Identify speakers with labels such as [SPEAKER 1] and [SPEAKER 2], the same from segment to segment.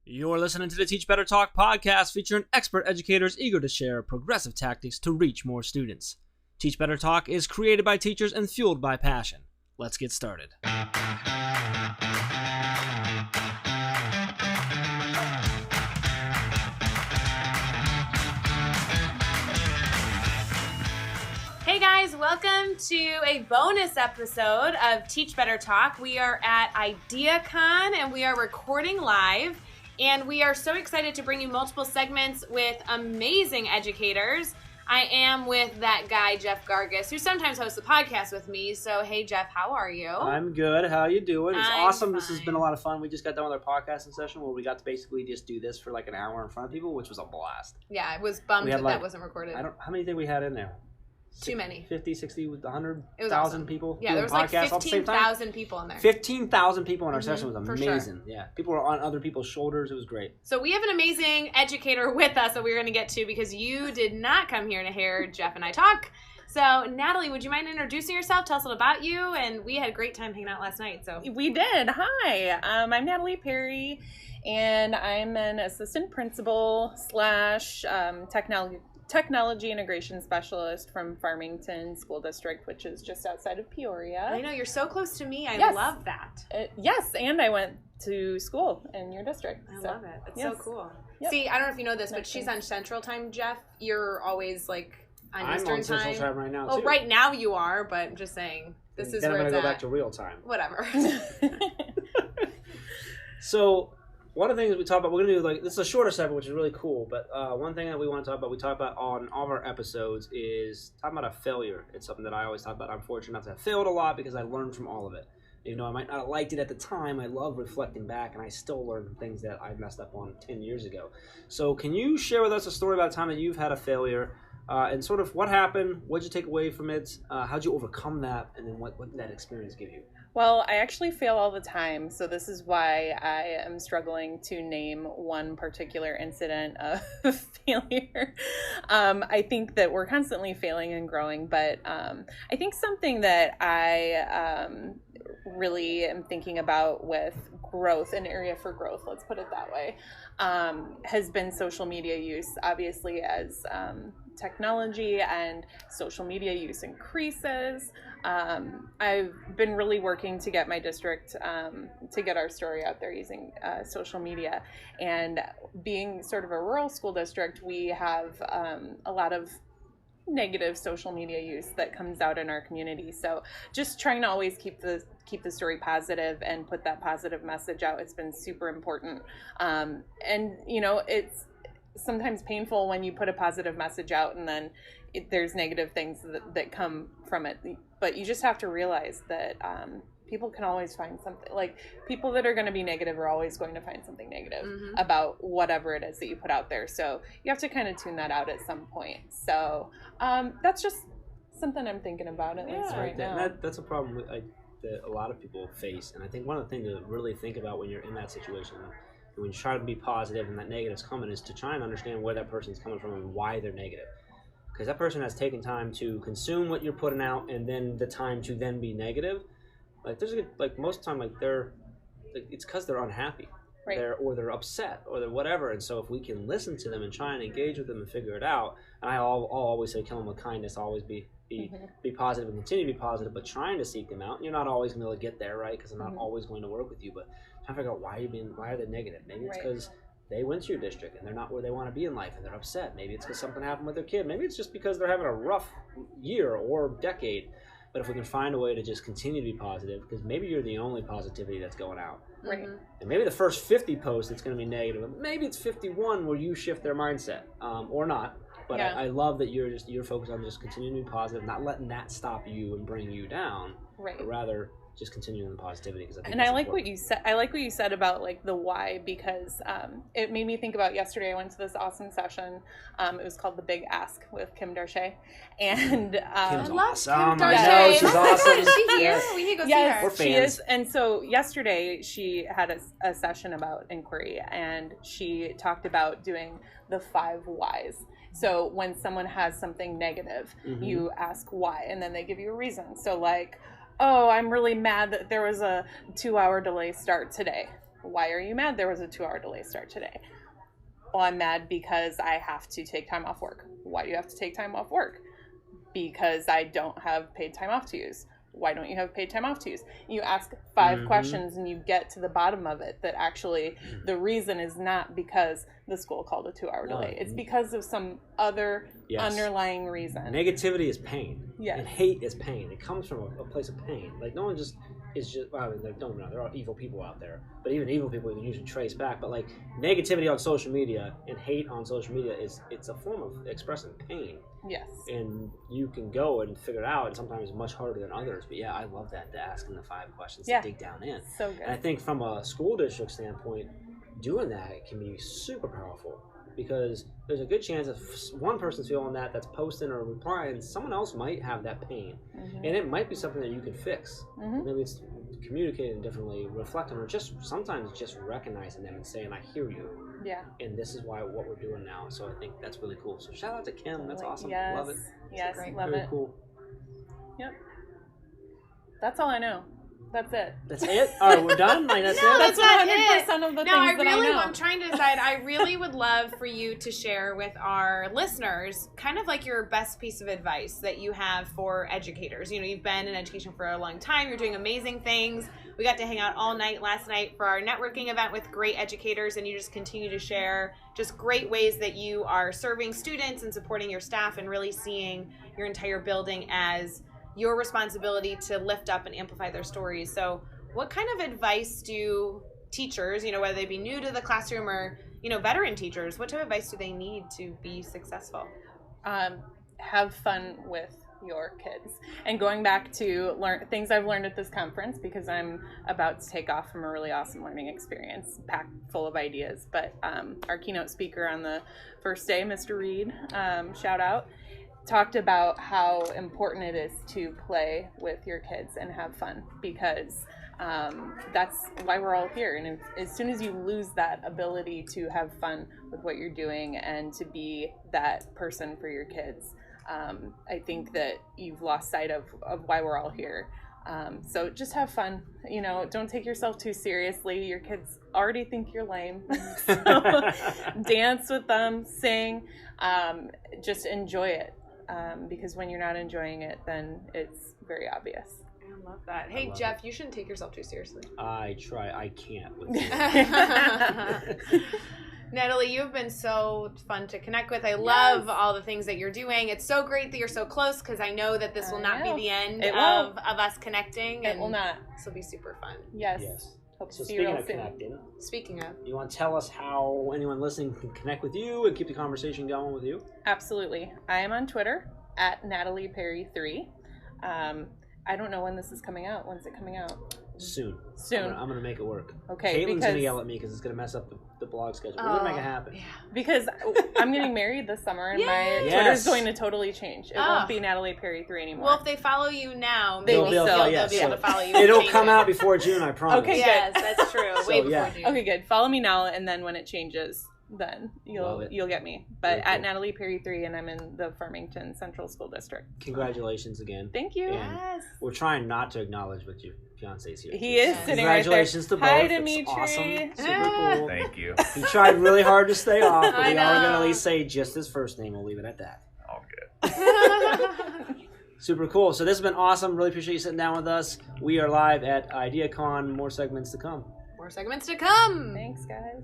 [SPEAKER 1] You're listening to the Teach Better Talk podcast featuring expert educators eager to share progressive tactics to reach more students. Teach Better Talk is created by teachers and fueled by passion. Let's get started.
[SPEAKER 2] Hey guys, welcome to a bonus episode of Teach Better Talk. We are at IDEAcon and we are recording live. And we are so excited to bring you multiple segments with amazing educators. I am with that guy, Jeff Gargis, who sometimes hosts the podcast with me. So, hey, Jeff, how are you?
[SPEAKER 1] I'm good. How you doing? It's
[SPEAKER 2] I'm
[SPEAKER 1] awesome.
[SPEAKER 2] fine.
[SPEAKER 1] This has been a lot of fun. We just got done with our podcasting session where we got to basically just do this for like an hour in front of people, which was a blast.
[SPEAKER 2] Yeah, I was bummed that wasn't recorded.
[SPEAKER 1] How many did we had in there?
[SPEAKER 2] Too many.
[SPEAKER 1] 50, 60, 100,000
[SPEAKER 2] awesome.
[SPEAKER 1] people?
[SPEAKER 2] Yeah, there was like 15,000 people in there.
[SPEAKER 1] 15,000 people in our session was amazing.
[SPEAKER 2] Sure.
[SPEAKER 1] Yeah, people were on other people's shoulders. It was great.
[SPEAKER 2] So we have an amazing educator with us that we're going to get to because you did not come here to hear Jeff and I talk. So Natalie, would you mind introducing yourself? Tell us a little about you. And we had a great time hanging out last night. So
[SPEAKER 3] we did. Hi, I'm Natalie Perry, and I'm an assistant principal / technology integration specialist from Farmington School District, which is just outside of Peoria.
[SPEAKER 2] I know, you're so close to me. I love that.
[SPEAKER 3] Yes, and I went to school in your district.
[SPEAKER 2] I love it. It's so cool.
[SPEAKER 3] Yep.
[SPEAKER 2] See, I don't know if you know this, but she's on Central Time, Jeff. You're always like on
[SPEAKER 1] I'm
[SPEAKER 2] Eastern
[SPEAKER 1] on Central Time right now, too.
[SPEAKER 2] Oh, right now you are, but I'm just saying, this is
[SPEAKER 1] then
[SPEAKER 2] where
[SPEAKER 1] I'm
[SPEAKER 2] it's
[SPEAKER 1] going to go
[SPEAKER 2] at.
[SPEAKER 1] back to real time.
[SPEAKER 2] Whatever.
[SPEAKER 1] So, one of the things we talk about, we're going to do, this is a shorter segment, which is really cool, but one thing that we want to talk about, we talk about on all of our episodes, is talking about a failure. It's something that I always talk about. I'm fortunate enough to have failed a lot because I learned from all of it. Even though I might not have liked it at the time, I love reflecting back, and I still learn from things that I messed up on 10 years ago. So can you share with us a story about a time that you've had a failure, and sort of what happened, what did you take away from it, how did you overcome that, and then what did that experience give you?
[SPEAKER 3] Well, I actually fail all the time, so this is why I am struggling to name one particular incident of failure. I think that we're constantly failing and growing, but I think something that I really am thinking about with growth, an area for growth, let's put it that way, has been social media use. Obviously, as technology and social media use increases, I've been really working to get my district to get our story out there using social media. And being sort of a rural school district, we have a lot of negative social media use that comes out in our community. So just trying to always keep the story positive and put that positive message out has been super important. And it's sometimes painful when you put a positive message out and then there's negative things that come from it. But you just have to realize that people can always find something. Like, people that are going to be negative are always going to find something negative about whatever it is that you put out there. So you have to kind of tune that out at some point. So that's just something I'm thinking about at least right now.
[SPEAKER 1] That's a problem that a lot of people face. And I think one of the things to really think about when you're in that situation, when you try to be positive and that negative's coming, is to try and understand where that person's coming from and why they're negative. Because that person has taken time to consume what you're putting out and then the time to then be negative. Most of the time, it's because they're unhappy. Right. They're upset or they're whatever. And so if we can listen to them and try and engage with them and figure it out, and I'll always say kill them with kindness, always be positive and continue to be positive, but trying to seek them out. And you're not always going to be able to get there, right? Because I'm not always going to work with you, but trying to figure out why are they negative? Maybe it's because they went to your district and they're not where they want to be in life and they're upset. Maybe it's because something happened with their kid. Maybe it's just because they're having a rough year or decade. But if we can find a way to just continue to be positive, because maybe you're the only positivity that's going out.
[SPEAKER 3] Right.
[SPEAKER 1] And maybe the first 50 posts, it's going to be negative. Maybe it's 51 where you shift their mindset, or not. But I love that you're focused on just continuing to be positive, not letting that stop you and bring you down.
[SPEAKER 3] Right.
[SPEAKER 1] But rather just continuing the positivity.
[SPEAKER 3] I like what you said. I like what you said about the why, because it made me think about yesterday. I went to this awesome session. It was called The Big Ask with Kim Darche, and
[SPEAKER 1] Kim's
[SPEAKER 2] awesome.
[SPEAKER 1] I know, she's awesome.
[SPEAKER 2] Is she here? We need to go see her.
[SPEAKER 1] We're fans.
[SPEAKER 3] She is. And so yesterday she had a session about inquiry, and she talked about doing the 5 whys. So when someone has something negative, you ask why, and then they give you a reason. So oh, I'm really mad that there was a 2-hour delay start today. Why are you mad there was a 2-hour delay start today? Well, I'm mad because I have to take time off work. Why do you have to take time off work? Because I don't have paid time off to use. Why don't you have paid time off to use? You ask 5 questions and you get to the bottom of it, that actually the reason is not because the school called a 2-hour delay. It's because of some other underlying reason.
[SPEAKER 1] Negativity is pain.
[SPEAKER 3] Yes.
[SPEAKER 1] And hate is pain. It comes from a place of pain. Like, no one just is just, well, I mean, like, don't get me wrong, there are evil people out there. But even evil people you can usually trace back. But, like, negativity on social media and hate on social media it's a form of expressing pain.
[SPEAKER 3] Yes.
[SPEAKER 1] And you can go and figure it out, and sometimes it's much harder than others. But yeah, I love that, asking the 5 questions to dig down in.
[SPEAKER 3] So good.
[SPEAKER 1] And I think from a school district standpoint, doing that can be super powerful, because there's a good chance if one person's feeling that's posting or replying, someone else might have that pain. And it might be something that you can fix. Maybe it's communicating differently, reflecting, or just sometimes just recognizing them and saying, I hear you. Yeah. And this is what we're doing now. So I think that's really cool. So shout out to Kim. That's awesome.
[SPEAKER 3] Yes.
[SPEAKER 1] Love it.
[SPEAKER 3] Yes, love
[SPEAKER 1] Very
[SPEAKER 3] it.
[SPEAKER 1] cool.
[SPEAKER 3] Yep. That's all I know. That's it.
[SPEAKER 1] That's it? All right, we're done? Like, that's
[SPEAKER 2] No,
[SPEAKER 1] it?
[SPEAKER 2] that's not
[SPEAKER 3] 100% of the things that I know.
[SPEAKER 2] I'm trying to decide. I really would love for you to share with our listeners kind of like your best piece of advice that you have for educators. You know, you've been in education for a long time. You're doing amazing things. We got to hang out all night last night for our networking event with great educators, and you just continue to share just great ways that you are serving students and supporting your staff and really seeing your entire building as your responsibility to lift up and amplify their stories. So what kind of advice do teachers, you know, whether they be new to the classroom or, you know, veteran teachers, what type of advice do they need to be successful?
[SPEAKER 3] Have fun with your kids. And going back to things I've learned at this conference, because I'm about to take off from a really awesome learning experience packed full of ideas. But our keynote speaker on the first day, Mr. Reed, shout out, talked about how important it is to play with your kids and have fun, because that's why we're all here. And as soon as you lose that ability to have fun with what you're doing and to be that person for your kids, I think that you've lost sight of why we're all here. So just have fun. You know, don't take yourself too seriously. Your kids already think you're lame. So dance with them, sing, just enjoy it. Because when you're not enjoying it, then it's very obvious.
[SPEAKER 2] I love that. Hey, Jeff, you shouldn't take yourself too seriously.
[SPEAKER 1] I try. I can't.
[SPEAKER 2] Natalie, you've been so fun to connect with. I love all the things that you're doing. It's so great that you're so close, because I know that this will not be the end of us connecting.
[SPEAKER 3] It will not.
[SPEAKER 2] This will be super fun.
[SPEAKER 3] Yes. Hope to see you real soon.
[SPEAKER 2] Speaking of,
[SPEAKER 1] you want to tell us how anyone listening can connect with you and keep the conversation going with you?
[SPEAKER 3] Absolutely. I am on Twitter at Natalie Perry 3. I don't know when this is coming out. When's it coming out?
[SPEAKER 1] Soon. I'm gonna make it work.
[SPEAKER 3] Okay.
[SPEAKER 1] Caitlin's gonna yell at me because it's gonna mess up the blog schedule. We're gonna make it happen.
[SPEAKER 3] Yeah. Because I'm getting married this summer, and my Twitter's going to totally change. It won't be Natalie Perry 3 anymore.
[SPEAKER 2] Well, if they follow you now,
[SPEAKER 3] they'll be able
[SPEAKER 2] to follow you.
[SPEAKER 1] It'll come out before June, I promise.
[SPEAKER 3] Okay,
[SPEAKER 2] yes, that's true. Way before June.
[SPEAKER 3] Okay, good. Follow me now, and then when it changes, then you'll get me. But at Natalie Perry 3, and I'm in the Farmington Central School District.
[SPEAKER 1] Congratulations again.
[SPEAKER 3] Thank you.
[SPEAKER 2] Yes.
[SPEAKER 1] We're trying not to acknowledge what your fiance's here.
[SPEAKER 3] He is sitting right there.
[SPEAKER 1] Congratulations to both.
[SPEAKER 3] Hi, Dimitri.
[SPEAKER 1] It's awesome. Super cool.
[SPEAKER 4] Thank you.
[SPEAKER 1] He tried really hard to stay off, but we are going to at least say just his first name. We'll leave it at that.
[SPEAKER 4] All good.
[SPEAKER 1] Super cool. So this has been awesome. Really appreciate you sitting down with us. We are live at IDEAcon. More segments to come.
[SPEAKER 2] More segments to come.
[SPEAKER 3] Thanks, guys.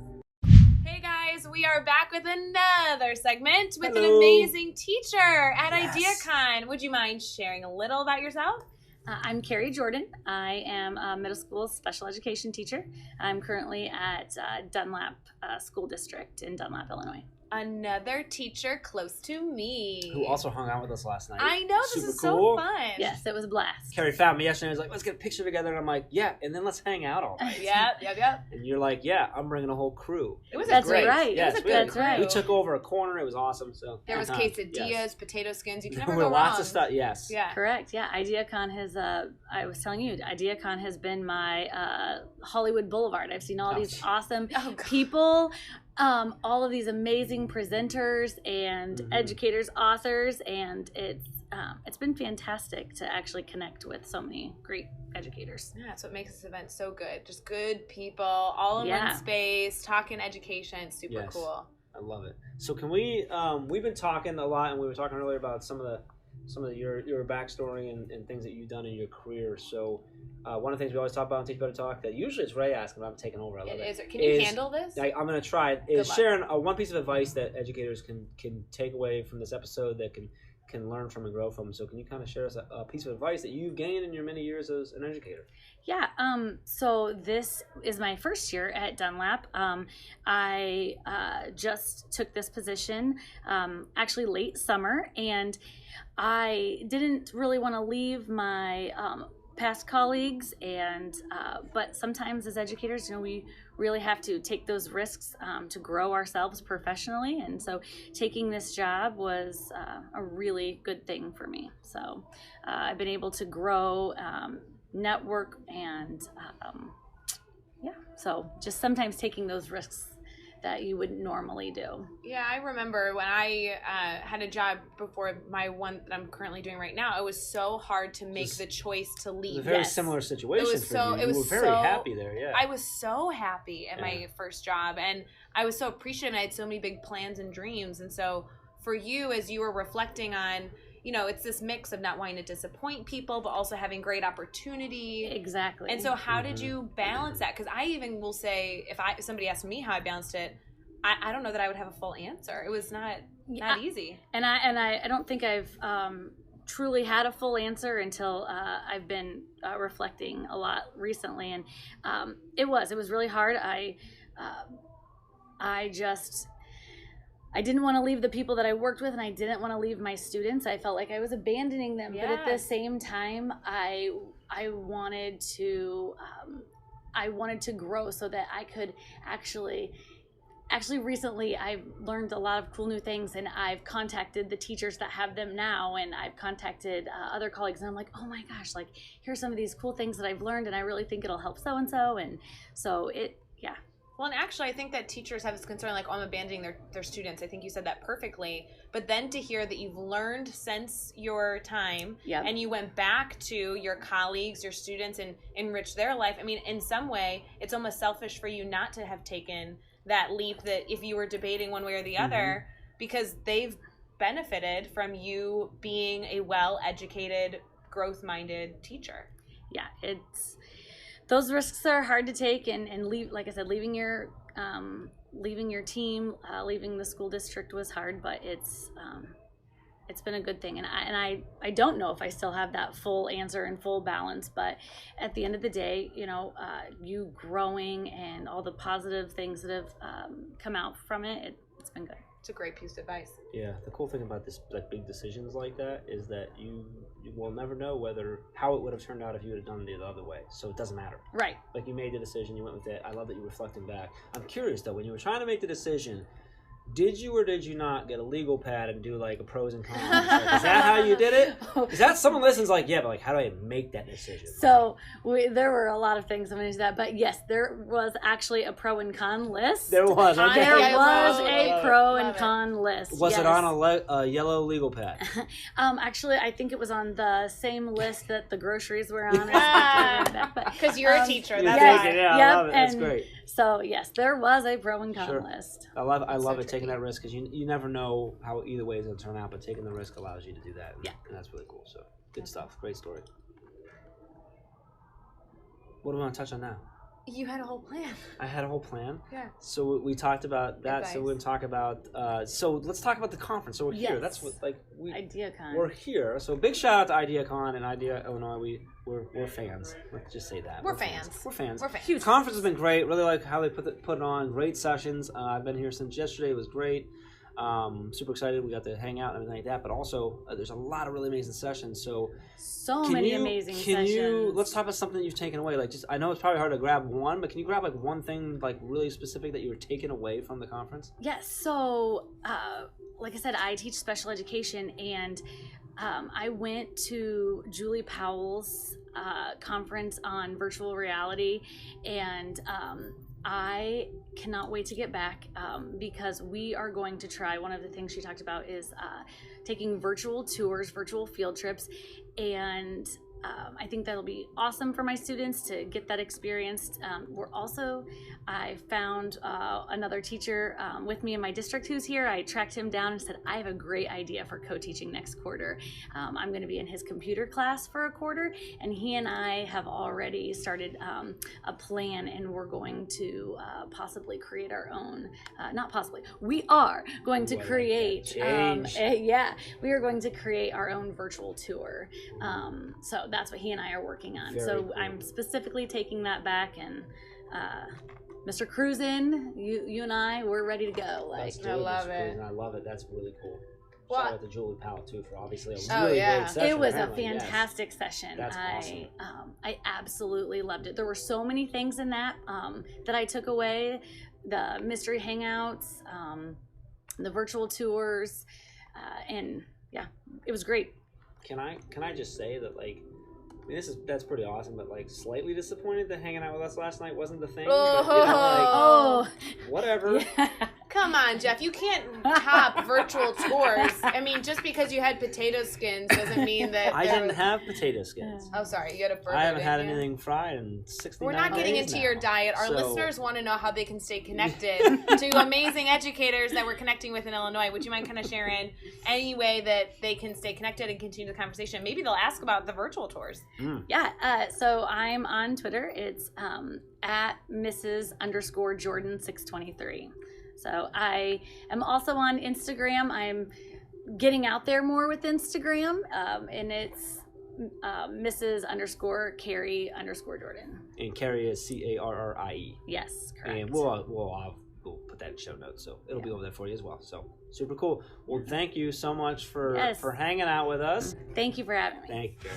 [SPEAKER 2] Hey guys, we are back with another segment with an amazing teacher at IDEAcon. Would you mind sharing a little about yourself?
[SPEAKER 5] I'm Carrie Joran. I am a middle school special education teacher. I'm currently at Dunlap School District in Dunlap, Illinois.
[SPEAKER 2] Another teacher close to me.
[SPEAKER 1] Who also hung out with us last night.
[SPEAKER 2] I know, this
[SPEAKER 1] Super
[SPEAKER 2] is
[SPEAKER 1] cool.
[SPEAKER 2] so fun.
[SPEAKER 5] Yes, it was a blast.
[SPEAKER 1] Carrie found me yesterday and was like, let's get a picture together. And I'm like, yeah, and then let's hang out all night.
[SPEAKER 2] Yep.
[SPEAKER 1] And you're like, yeah, I'm bringing a whole crew.
[SPEAKER 2] It was
[SPEAKER 5] That's
[SPEAKER 2] great.
[SPEAKER 5] right.
[SPEAKER 1] Yes,
[SPEAKER 5] That's right.
[SPEAKER 1] We took over a corner. It was awesome. So
[SPEAKER 2] there was quesadillas, potato skins. You can never
[SPEAKER 1] there
[SPEAKER 2] go
[SPEAKER 1] were
[SPEAKER 2] wrong.
[SPEAKER 1] lots of stuff. Yes.
[SPEAKER 2] Yeah.
[SPEAKER 5] Correct. Yeah. IDEAcon has, I was telling you, IDEAcon has been my Hollywood Boulevard. I've seen all these awesome people, all of these amazing presenters and educators, authors, and it's been fantastic to actually connect with so many great educators.
[SPEAKER 2] Yeah, that's what makes this event so good. Just good people, all in one space, talking education. Super cool.
[SPEAKER 1] I love it. So can we? We've been talking a lot, and we were talking earlier about some of your backstory and things that you've done in your career. So one of the things we always talk about on Teach Better Talk that usually it's Ray asking, but I'm taking over. I love it.
[SPEAKER 2] Can you handle this?
[SPEAKER 1] I'm going to try it. Is sharing one piece of advice that educators can take away from this episode that can learn from and grow from. So can you kind of share us a piece of advice that you've gained in your many years as an educator?
[SPEAKER 5] Yeah, so this is my first year at Dunlap. I just took this position actually late summer, and I didn't really want to leave my past colleagues, and but sometimes as educators, we really have to take those risks to grow ourselves professionally, and so taking this job was a really good thing for me. So I've been able to grow, network, and so just sometimes taking those risks that you wouldn't normally do.
[SPEAKER 2] Yeah, I remember when I had a job before my one that I'm currently doing right now, it was so hard to make the choice to leave.
[SPEAKER 1] It was a very similar situation for you. You were very happy there, yeah.
[SPEAKER 2] I was so happy at my first job, and I was so appreciative, and I had so many big plans and dreams. And so for you, as you were reflecting on, it's this mix of not wanting to disappoint people, but also having great opportunity.
[SPEAKER 5] Exactly.
[SPEAKER 2] And so how did you balance that? Because I even will say, if somebody asked me how I balanced it, I don't know that I would have a full answer. It was not easy. And
[SPEAKER 5] I don't think I've truly had a full answer until I've been reflecting a lot recently. And it was really hard. I didn't want to leave the people that I worked with, and I didn't want to leave my students. I felt like I was abandoning them. Yes. But at the same time, I wanted to grow so that I could actually recently I've learned a lot of cool new things, and I've contacted the teachers that have them now, and I've contacted other colleagues, and I'm like, oh my gosh, like here's some of these cool things that I've learned, and I really think it'll help so-and-so. And so yeah.
[SPEAKER 2] Well, and actually, I think that teachers have this concern, like, I'm abandoning their students. I think you said that perfectly. But then to hear that you've learned since your time, and you went back to your colleagues, your students, and enriched their life. I mean, in some way, it's almost selfish for you not to have taken that leap that if you were debating one way or the other, because they've benefited from you being a well-educated, growth-minded teacher.
[SPEAKER 5] Yeah, those risks are hard to take, and leave, like I said, leaving your team, leaving the school district was hard, but it's been a good thing. And I don't know if I still have that full answer and full balance, but at the end of the day, you growing and all the positive things that have come out from it's been good.
[SPEAKER 2] It's a great piece of advice.
[SPEAKER 1] Yeah, the cool thing about this, like big decisions like that, is that you will never know how it would have turned out if you would have done it the other way. So it doesn't matter.
[SPEAKER 5] Right.
[SPEAKER 1] Like you made the decision, you went with it. I love that you're reflecting back. I'm curious though, when you were trying to make the decision, did you or did you not get a legal pad and do like a pros and cons? Like, is that how you did it? Is that someone listens like, yeah, but like, how do I make that decision?
[SPEAKER 5] So there were a lot of things into that, but yes, there was actually a pro and con list.
[SPEAKER 1] There was. Okay.
[SPEAKER 5] There was a pro and con list.
[SPEAKER 1] Was it on a yellow legal pad?
[SPEAKER 5] Actually, I think it was on the same list that the groceries were on.
[SPEAKER 2] Because you're a teacher. That's
[SPEAKER 1] why. Yeah, I love it. That's great.
[SPEAKER 5] So yes, there was a pro and con list.
[SPEAKER 1] I love it, taking that risk, because you never know how either way is going to turn out, but taking the risk allows you to do that. And that's really cool. So good stuff. Great story. What do we want to touch on now?
[SPEAKER 2] You had a whole plan.
[SPEAKER 1] I had a whole plan.
[SPEAKER 2] Yeah.
[SPEAKER 1] So we talked about that.
[SPEAKER 2] Advice.
[SPEAKER 1] So we're going to talk about. So let's talk about the conference. So we're here. That's what
[SPEAKER 5] IDEAcon.
[SPEAKER 1] We're here. So big shout out to IDEAcon and IDEA Illinois. We're fans. Let's just say that.
[SPEAKER 2] We're fans.
[SPEAKER 1] We're fans.
[SPEAKER 2] Huge.
[SPEAKER 1] Conference has been great. Really like how they put it on. Great sessions. I've been here since yesterday. It was great. Super excited. We got to hang out and everything like that. But also, there's a lot of really amazing sessions. So
[SPEAKER 5] many amazing sessions.
[SPEAKER 1] Let's talk about something you've taken away. Like, I know it's probably hard to grab one, but can you grab like one thing like really specific that you were taking away from the conference?
[SPEAKER 5] Yes. So, like I said, I teach special education, and I went to Julie Powell's conference on virtual reality, and I cannot wait to get back because we are going to try. One of the things she talked about is taking virtual tours, virtual field trips, and I think that'll be awesome for my students to get that experience. I found another teacher with me in my district who's here. I tracked him down and said, I have a great idea for co-teaching next quarter. I'm going to be in his computer class for a quarter, and he and I have already started a plan, and we're going to possibly create our own, not possibly, we are going to create, we are going to create our own virtual tour. So that's what he and I are working on.
[SPEAKER 1] Very cool.
[SPEAKER 5] I'm specifically taking that back, and Mr. Cruisin, you and I, we're ready to go. Like,
[SPEAKER 3] I love it.
[SPEAKER 1] And I love it. That's really cool.
[SPEAKER 2] Well,
[SPEAKER 1] Shout out to Julie Powell too for obviously a
[SPEAKER 2] Oh,
[SPEAKER 1] really
[SPEAKER 2] yeah.
[SPEAKER 1] great session.
[SPEAKER 5] it was a
[SPEAKER 1] apparently. Yes.
[SPEAKER 5] fantastic session.
[SPEAKER 1] That's awesome.
[SPEAKER 5] I absolutely loved it. There were so many things in that that I took away. The mystery hangouts, the virtual tours, and yeah, it was great.
[SPEAKER 1] Can I just say that, like, I mean, that's pretty awesome, but like slightly disappointed that hanging out with us last night wasn't the thing. But, you know, like, whatever.
[SPEAKER 2] Come on, Jeff. You can't top virtual tours. I mean, just because you had potato skins doesn't mean that
[SPEAKER 1] I didn't have potato skins.
[SPEAKER 2] Oh, sorry. You had a burger.
[SPEAKER 1] I haven't had
[SPEAKER 2] didn't you?
[SPEAKER 1] anything fried in 69
[SPEAKER 2] We're not getting
[SPEAKER 1] days
[SPEAKER 2] into
[SPEAKER 1] now.
[SPEAKER 2] your diet. Our
[SPEAKER 1] So-
[SPEAKER 2] listeners want to know how they can stay connected to amazing educators that we're connecting with in Illinois. Would you mind kind of sharing any way that they can stay connected and continue the conversation? Maybe they'll ask about the virtual tours.
[SPEAKER 5] Yeah, so I'm on Twitter. It's at Mrs._Jordan623. So I am also on Instagram. I'm getting out there more with Instagram, and it's Mrs._Carrie_Jordan.
[SPEAKER 1] And Carrie is Carrie.
[SPEAKER 5] Yes, correct.
[SPEAKER 1] And we'll put that in show notes, so it'll be over there for you as well. So super cool. Well, thank you so much for hanging out with us.
[SPEAKER 5] Thank you for having me.
[SPEAKER 1] Thank you.